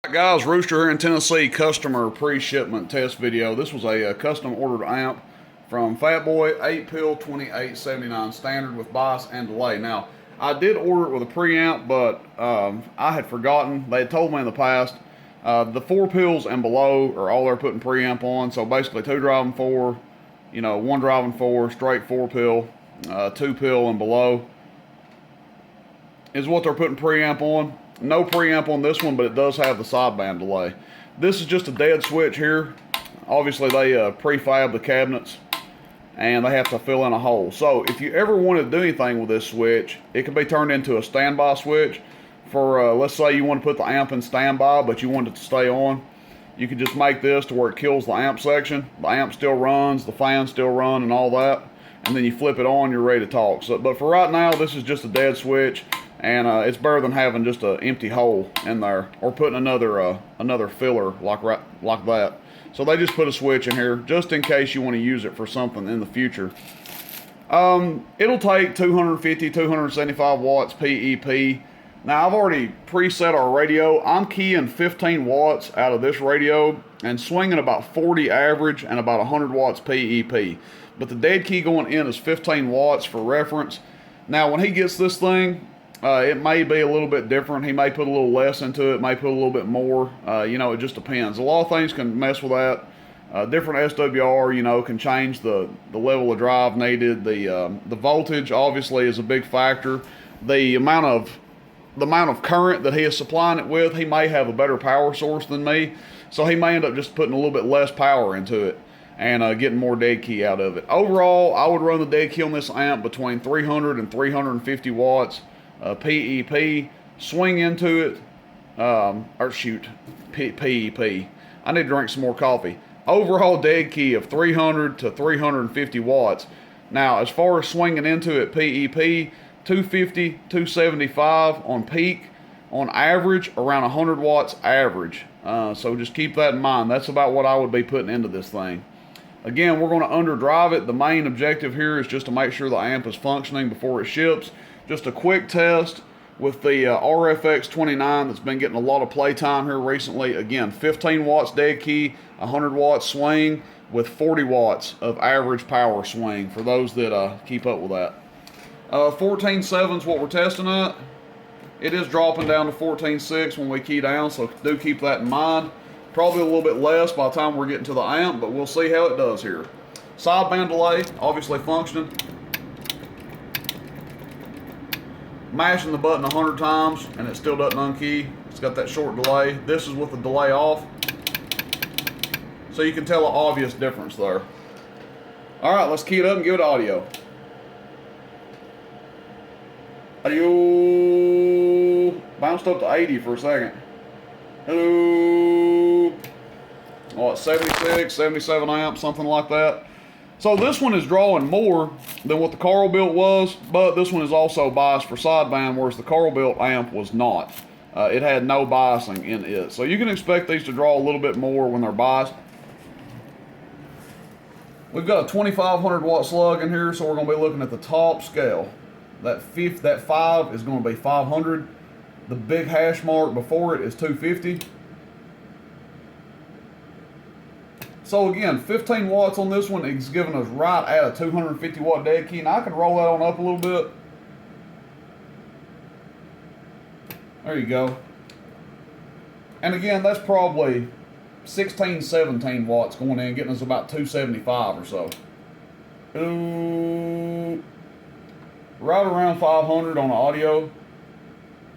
Guys, Rooster here in Tennessee, customer pre-shipment test video. This was a custom ordered amp from Fatboy, 8-pill 2879 standard with bias and delay. Now, I did order it with a preamp, but I had forgotten. They had told me in the past the 4 pills and below are all they're putting preamp on. So basically 2 driving 4, 1 driving 4, straight 4 pill, 2 pill and below is what they're putting preamp on. No preamp on this one, but it does have the sideband delay. This is just a dead switch here. Obviously they prefab the cabinets and they have to fill in a hole. So if you ever want to do anything with this switch, it can be turned into a standby switch for let's say you want to put the amp in standby but you want it to stay on. You can just make this to where it kills the amp section. The amp still runs, the fans still run and all that, and then you flip it on, you're ready to talk. So, but for right now, this is just a dead switch. And it's better than having just an empty hole in there or putting another filler like that. So they just put a switch in here just in case you want to use it for something in the future. It'll take 250, 275 watts PEP. Now I've already preset our radio. I'm keying 15 watts out of this radio and swinging about 40 average and about 100 watts PEP. But the dead key going in is 15 watts for reference. Now when he gets this thing, it may be a little bit different. He may put a little less into it, may put a little bit more. It just depends. A lot of things can mess with that. Different SWR, can change the level of drive needed. The voltage obviously is a big factor. The amount of current that he is supplying it with, he may have a better power source than me, so he may end up just putting a little bit less power into it and getting more dead key out of it. Overall, I would run the dead key on this amp between 300 and 350 watts. PEP, swing into it, PEP. I need to drink some more coffee. Overall dead key of 300 to 350 watts. Now, as far as swinging into it, PEP, 250, 275 on peak, on average, around 100 watts average. So just keep that in mind. That's about what I would be putting into this thing. Again, we're going to underdrive it. The main objective here is just to make sure the amp is functioning before it ships. Just a quick test with the RFX29 that's been getting a lot of playtime here recently. Again, 15 watts dead key, 100 watts swing with 40 watts of average power swing for those that keep up with that. 14.7 is what we're testing at. It is dropping down to 14.6 when we key down, so do keep that in mind. Probably a little bit less by the time we're getting to the amp, but we'll see how it does here. Sideband delay, obviously functioning. Mashing the button 100 times and it still doesn't unkey. It's got that short delay. This is with the delay off, so you can tell an obvious difference there. Alright, let's key it up and give it audio. Audio. Bounced up to 80 for a second. Hello. Oh, it's 76, 77 amps, something like that. So this one is drawing more than what the Carl built was, but this one is also biased for sideband, whereas the Carl built amp was not. It had no biasing in it. So you can expect these to draw a little bit more when they're biased. We've got a 2500 watt slug in here, so we're going to be looking at the top scale. That 5 is going to be 500. The big hash mark before it is 250. So again, 15 watts on this one is giving us right at a 250 watt dead key. Now I can roll that on up a little bit. There you go. And again, that's probably 16, 17 watts going in, getting us about 275 or so. Ooh, right around 500 on the audio.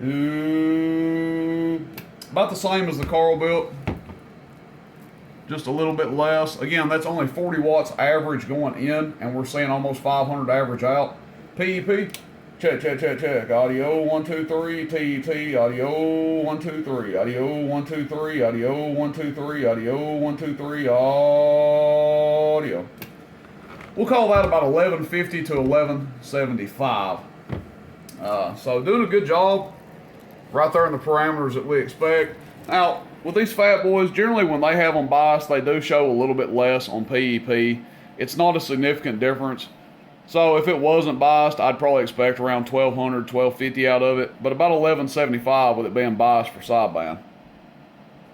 Ooh, about the same as the Carl built. Just a little bit less. Again, that's only 40 watts average going in, and we're seeing almost 500 average out. PEP, check, check, check, check. Audio 1, 2, 3. PEP, audio 1, 2, 3. Audio 1, 2, 3. Audio 1, 2, 3. Audio 1, 2, 3. Audio. We'll call that about 1150 to 1175. So doing a good job. Right there in the parameters that we expect. Now, with these Fatboys, generally when they have them biased, they do show a little bit less on PEP. It's not a significant difference. So if it wasn't biased, I'd probably expect around 1200, 1250 out of it, but about 1175 with it being biased for sideband.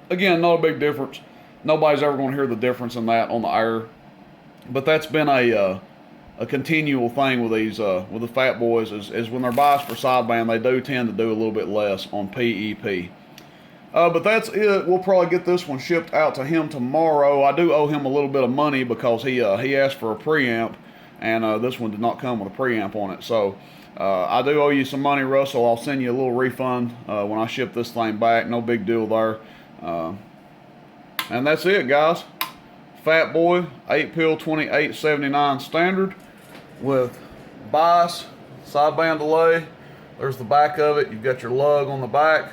Again, not a big difference. Nobody's ever going to hear the difference in that on the air. But that's been a continual thing with these with the Fatboys is when they're biased for sideband, they do tend to do a little bit less on PEP. But that's it. We'll probably get this one shipped out to him tomorrow. I do owe him a little bit of money because he asked for a preamp, and this one did not come with a preamp on it. So I do owe you some money, Russell. I'll send you a little refund when I ship this thing back. No big deal there. And that's it, guys. Fatboy 8-pill 2879 standard with bias, sideband delay. There's the back of it. You've got your lug on the back.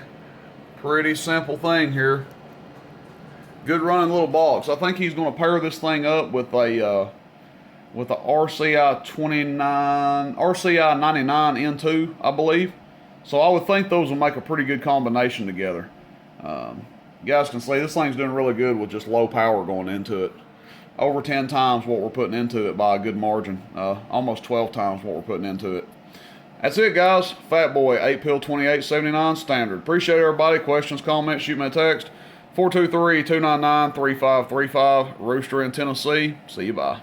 Pretty simple thing here. Good running little box. I think he's going to pair this thing up with a RCI 99 N2, I believe. So I would think those will make a pretty good combination together. You guys can see this thing's doing really good with just low power going into it. Over 10 times what we're putting into it by a good margin. Almost 12 times what we're putting into it. That's it, guys. Fatboy 8-pill 2879 standard. Appreciate everybody. Questions, comments, shoot me a text. 423-299-3535. Rooster in Tennessee. See you, bye.